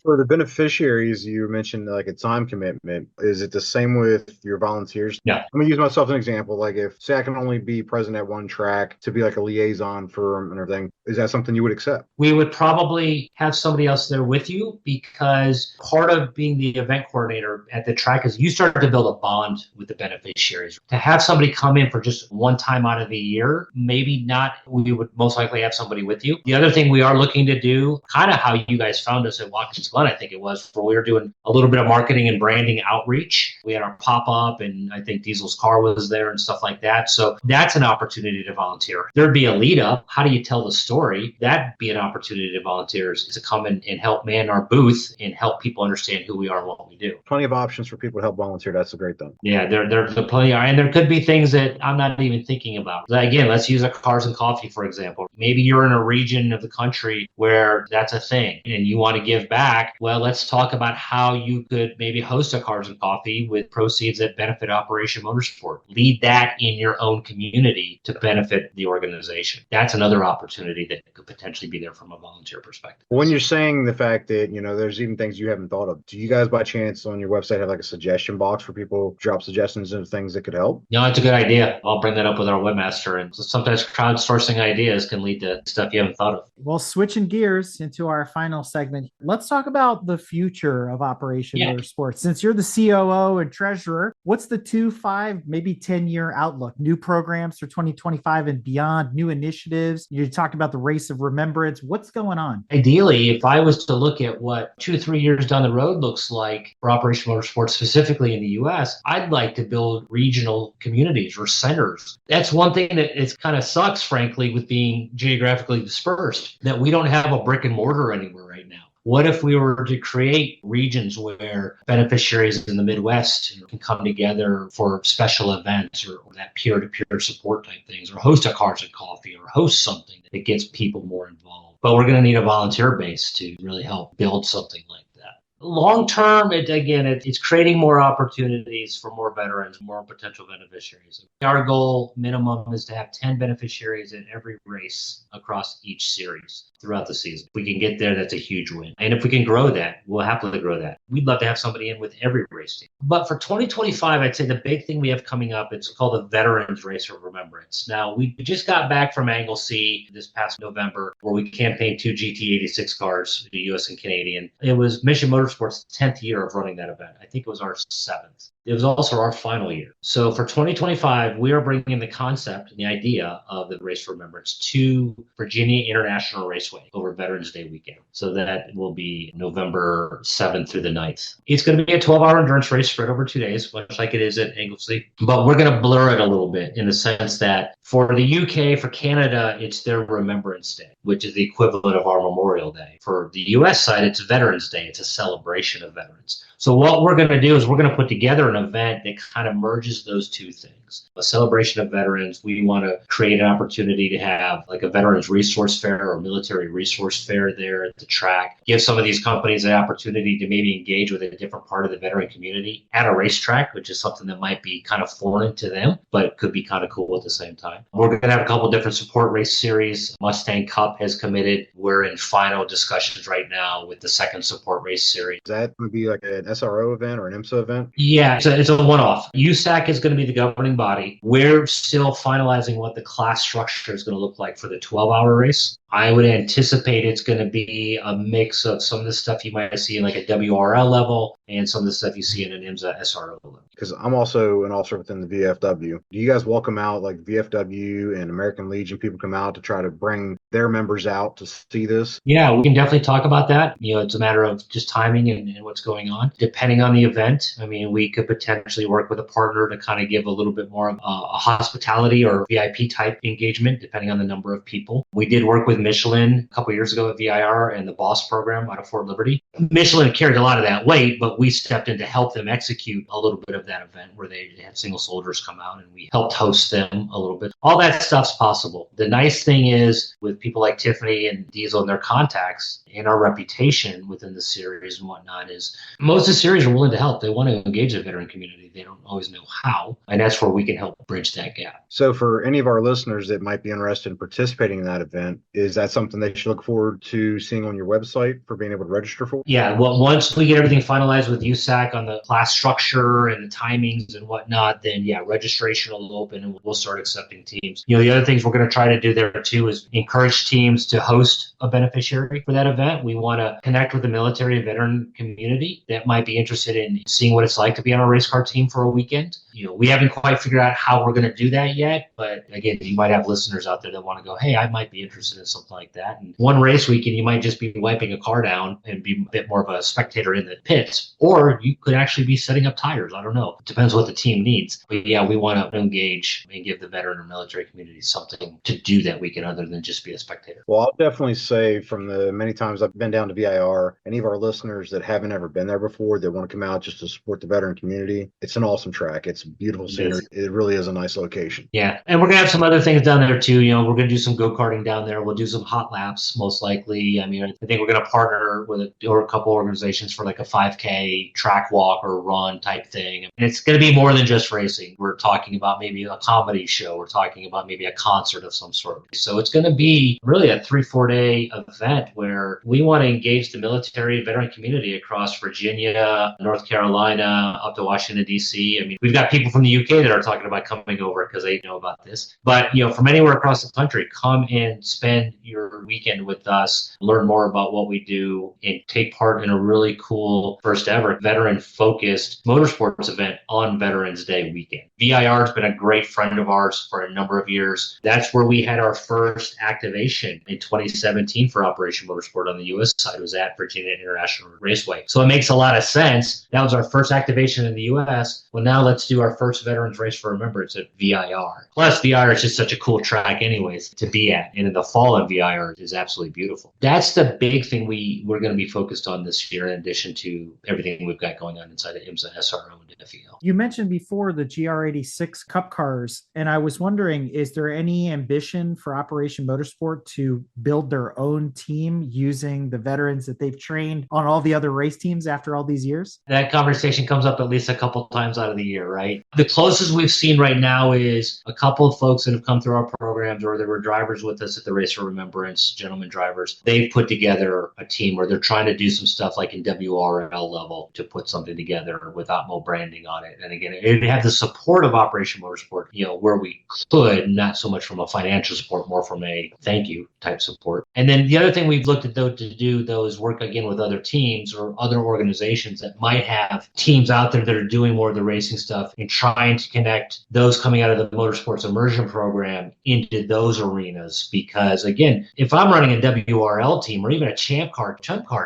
For the beneficiaries, you mentioned like a time commitment. Is it the same with your volunteers? Yeah. I'm going to use myself as an example. Like if, say, I can only be present at one track to be like a liaison for them and everything, is that something you would accept? We would probably have somebody else there with you, because part of being the event coordinator at the track is you start to build a bond with the beneficiaries. To have somebody come in for just one time out of the year, maybe not. We would most likely have somebody with you. The other thing we are looking to do, kind of how you guys found us at Watkins Glen, I think it was, where we were doing a little bit of marketing and branding outreach. We had our pop-up, and I think Diesel's car was there and stuff like that. So that's an opportunity to volunteer. There'd be a lead up. How do you tell the story? That'd be an opportunity to volunteers to come in and help man our booth and help people understand who we are and what we do. Plenty of options for people to help volunteer. That's a great thing. Yeah, there's plenty, and there could be things that I'm not even thinking about. Again, let's use a Cars and Coffee, for example. Maybe you're in a region of the country where that's a thing and you want to give back. Well, let's talk about how you could maybe host a Cars and Coffee with proceeds that benefit Operation Motorsport. Lead that in your own community to benefit the organization. That's another opportunity that could potentially be there from a volunteer perspective. When you're saying the fact that, there's even things you haven't thought of, do you guys by chance on your website have like a suggestion box for people to drop suggestions of things that could help? No, it's a good idea. I'll bring that up with our webmaster. And sometimes crowdsourcing ideas can lead to stuff you haven't thought of. Well, switching gears into our final segment, let's talk about the future of Operation Motorsports. Since you're the COO and treasurer, what's the 2, 5, maybe 10-year outlook? New programs for 2025 and beyond, new initiatives. You talked about the Race of Remembrance. What's going on? Ideally, if I was to look at what 2 to 3 years down the road looks like for Operation Motorsports, specifically in the U.S., I'd like to build regional communities or centers. That's one thing that it kind of sucks, frankly, with being geographically dispersed, that we don't have a brick and mortar anywhere right now. What if we were to create regions where beneficiaries in the Midwest can come together for special events or that peer-to-peer support type things, or host a Cars and Coffee, or host something that gets people more involved? But we're going to need a volunteer base to really help build something like that. Long term, it's creating more opportunities for more veterans, more potential beneficiaries. Our goal minimum is to have 10 beneficiaries in every race across each series throughout the season. If we can get there, that's a huge win. And if we can grow that, we'll happily grow that. We'd love to have somebody in with every race team. But for 2025, I'd say the big thing we have coming up, it's called the Veterans Race of Remembrance. Now, we just got back from Anglesey this past November, where we campaigned 2 GT86 cars, the US and Canadian. It was Mission Motorsports' 10th year of running that event. I think it was our 7th. It was also our final year. So for 2025, we are bringing the concept and the idea of the Race for Remembrance to Virginia International Raceway over Veterans Day weekend. So that will be November 7th through the 9th. It's going to be a 12-hour endurance race spread over 2 days, much like it is at Anglesey. But we're going to blur it a little bit in the sense that for the UK, for Canada, it's their Remembrance Day, which is the equivalent of our Memorial Day. For the US side, it's Veterans Day. It's a celebration of veterans. So what we're going to do is we're going to put together an an event that kind of merges those two things. A celebration of veterans, we want to create an opportunity to have like a veterans resource fair or military resource fair there at the track. Give some of these companies an opportunity to maybe engage with a different part of the veteran community at a racetrack, which is something that might be kind of foreign to them, but could be kind of cool at the same time. We're going to have a couple different support race series. Mustang Cup has committed. We're in final discussions right now with the second support race series. Is that going to be like an SRO event or an IMSA event? Yeah, it's a one-off. USAC is going to be the governing body. We're still finalizing what the class structure is going to look like for the 12-hour race. I would anticipate it's going to be a mix of some of the stuff you might see in like a WRL level and some of the stuff you see in an IMSA SRO level. Because I'm also an officer within the VFW. Do you guys welcome out like VFW and American Legion people come out to try to bring their members out to see this? Yeah, we can definitely talk about that. It's a matter of just timing and what's going on. Depending on the event, I mean, we could potentially work with a partner to kind of give a little bit more of a hospitality or VIP type engagement, depending on the number of people. We did work with Michelin a couple years ago at VIR and the BOSS program out of Fort Liberty. Michelin carried a lot of that weight, but we stepped in to help them execute a little bit of that event where they had single soldiers come out and we helped host them a little bit. All that stuff's possible. The nice thing is with people like Tiffany and Diesel and their contacts and our reputation within the series and whatnot is most of the series are willing to help. They want to engage the veteran community. They don't always know how. And that's where we can help bridge that gap. So for any of our listeners that might be interested in participating in that event, is that something they should look forward to seeing on your website for being able to register for? Yeah, well, once we get everything finalized with USAC on the class structure and the timings and whatnot, then yeah, registration will open and we'll start accepting teams. The other things we're going to try to do there too is encourage teams to host a beneficiary for that event. We want to connect with the military and veteran community that might be interested in seeing what it's like to be on a race car team for a weekend. We haven't quite figured out how we're going to do that yet, but again, you might have listeners out there that want to go, hey, I might be interested in something like that. And one race weekend, you might just be wiping a car down and be a bit more of a spectator in the pits, or you could actually be setting up tires. I don't know. It depends what the team needs. But yeah, we want to engage and give the veteran or military community something to do that weekend other than just be a spectator. Well, I'll definitely say from the many times I've been down to VIR, any of our listeners that haven't ever been there before that want to come out just to support the veteran community, it's an awesome track. It's beautiful scenery. It really is a nice location. Yeah. And we're going to have some other things down there too. We're going to do some go-karting down there. We'll do some hot laps most likely. I mean, I think we're going to partner with a couple organizations for like a 5K track walk or run type thing. And it's going to be more than just racing. We're talking about maybe a comedy show. We're talking about maybe a concert of some sort. So it's going to be really a 3-4 day event where we want to engage the military veteran community across Virginia, North Carolina, up to Washington, D.C. I mean, we've got people from the UK that are talking about coming over because they know about this. But, from anywhere across the country, come and spend your weekend with us, learn more about what we do, and take part in a really cool first ever veteran-focused motorsports event on Veterans Day weekend. VIR has been a great friend of ours for a number of years. That's where we had our first activation in 2017 for Operation Motorsport on the U.S. side. It was at Virginia International Raceway. So it makes a lot of sense. That was our first activation in the U.S. Well, now let's do our first Veterans Race for Remembrance at VIR. Plus, VIR is just such a cool track anyways to be at. And in the fall of VIR is absolutely beautiful. That's the big thing we're going to be focused on this year, in addition to everything we've got going on inside of IMSA, SRO, and FEL. You mentioned before the GR86 Cup cars, and I was wondering, is there any ambition for Operation Motorsport to build their own team using the veterans that they've trained on all the other race teams after all these years? That conversation comes up at least a couple times out of the year, right? The closest we've seen right now is a couple of folks that have come through our programs, or there were drivers with us at the Race for Remembrance, gentlemen drivers. They've put together a team where they're trying to do some stuff like in WRL level to put something together with Opmo branding on it. And again, it had the support of Operation Motorsport, where we could, not so much from a financial support, more from a thank you type support. And then the other thing we've looked at to do is work again with other teams or other organizations that might have teams out there that are doing more of the racing stuff and trying to connect those coming out of the Motorsports Immersion program into those arenas. Because again, if I'm running a WRL team or even a chump car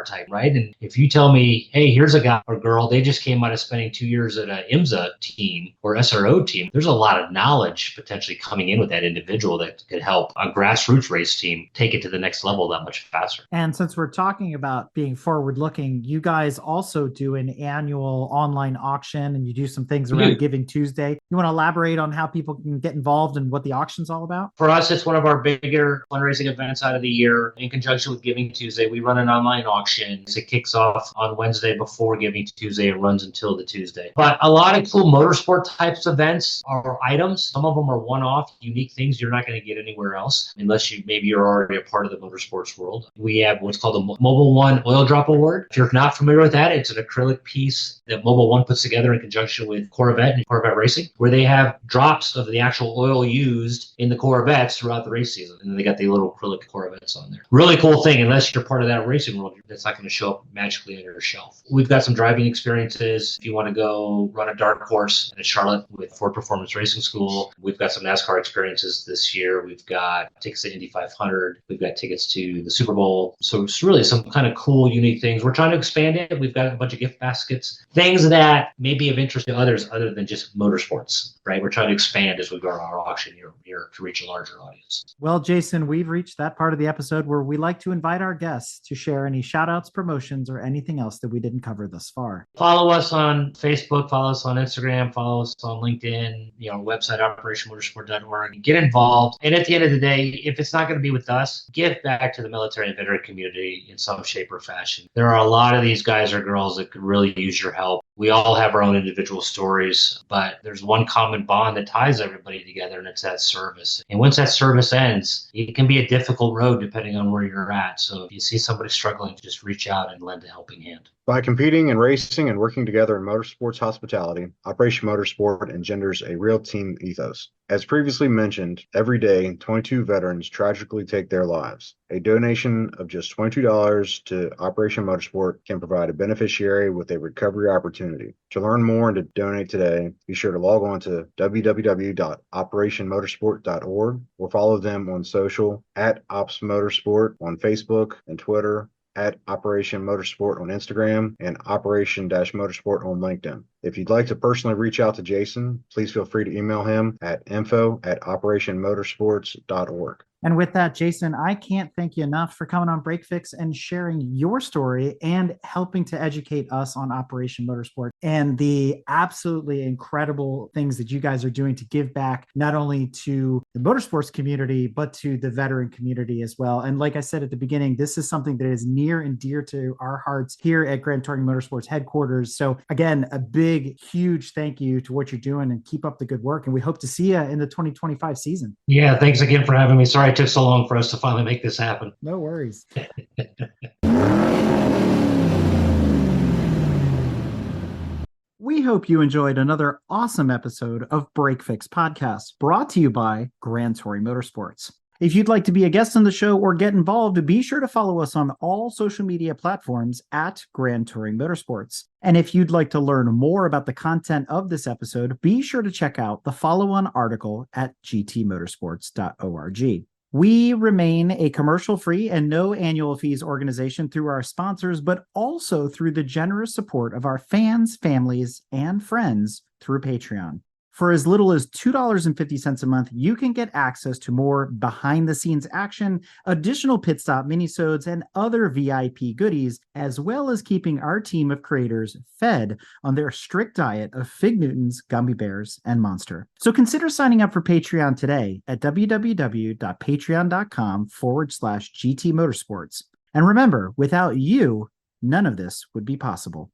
type, right? And if you tell me, hey, here's a guy or girl, they just came out of spending 2 years at an IMSA team or SRO team, there's a lot of knowledge potentially coming in with that individual that could help a grassroots race team take it to the next level that much faster. And And since we're talking about being forward looking, you guys also do an annual online auction and you do some things around Giving Tuesday. You want to elaborate on how people can get involved and what the auction's all about? For us, it's one of our bigger fundraising events out of the year. In conjunction with Giving Tuesday, we run an online auction. It kicks off on Wednesday before Giving Tuesday. It runs until the Tuesday. But a lot of cool motorsport types events are items. Some of them are one-off, unique things you're not going to get anywhere else unless you're already a part of the motorsports world. We have what's called the Mobile One Oil Drop Award. If you're not familiar with that, it's an acrylic piece that Mobile One puts together in conjunction with Corvette and Corvette Racing, where they have drops of the actual oil used in the Corvettes throughout the race season. And then they got the little acrylic Corvettes on there. Really cool thing. Unless you're part of that racing world, that's not going to show up magically on your shelf. We've got some driving experiences. If you want to go run a dark course in Charlotte with Ford Performance Racing School, we've got some NASCAR experiences this year. We've got tickets to Indy 500. We've got tickets to the Super Bowl. So it's really some kind of cool, unique things. We're trying to expand it. We've got a bunch of gift baskets, things that may be of interest to others other than just motorsports, right? We're trying to expand as we go our auction year to reach a larger audience. Well, Jason, we've reached that part of the episode where we like to invite our guests to share any shout outs, promotions, or anything else that we didn't cover thus far. Follow us on Facebook, follow us on Instagram, follow us on LinkedIn, our website, operationmotorsport.org. Get involved. And at the end of the day, if it's not going to be with us, give back to the military and veteran community in some shape or fashion. There are a lot of these guys or girls that could really use your help. We all have our own individual stories, but there's one common bond that ties everybody together, and it's that service. And once that service ends, it can be a difficult road depending on where you're at. So if you see somebody struggling, just reach out and lend a helping hand. By competing and racing and working together in motorsports hospitality, Operation Motorsport engenders a real team ethos. As previously mentioned, every day, 22 veterans tragically take their lives. A donation of just $22 to Operation Motorsport can provide a beneficiary with a recovery opportunity. To learn more and to donate today, be sure to log on to www.operationmotorsport.org or follow them on social at Ops Motorsport on Facebook and Twitter, at Operation Motorsport on Instagram, and Operation-Motorsport on LinkedIn. If you'd like to personally reach out to Jason, please feel free to email him at info@operationmotorsports.org. And with that, Jason, I can't thank you enough for coming on Break Fix and sharing your story and helping to educate us on Operation Motorsport and the absolutely incredible things that you guys are doing to give back not only to the motorsports community, but to the veteran community as well. And like I said at the beginning, this is something that is near and dear to our hearts here at Grand Touring Motorsports headquarters. So again, a big, huge thank you to what you're doing and keep up the good work. And we hope to see you in the 2025 season. Yeah, thanks again for having me. Sorry it took so long for us to finally make this happen. No worries. We hope you enjoyed another awesome episode of Break Fix Podcast, brought to you by Grand Touring Motorsports. If you'd like to be a guest on the show or get involved, be sure to follow us on all social media platforms at Grand Touring Motorsports. And if you'd like to learn more about the content of this episode, be sure to check out the follow-on article at gtmotorsports.org. We remain a commercial-free and no annual fees organization through our sponsors, but also through the generous support of our fans, families, and friends through Patreon. For as little as $2.50 a month, you can get access to more behind-the-scenes action, additional pit stop minisodes, and other VIP goodies, as well as keeping our team of creators fed on their strict diet of Fig Newtons, gummy bears, and Monster. So consider signing up for Patreon today at www.patreon.com/GT Motorsports. And remember, without you, none of this would be possible.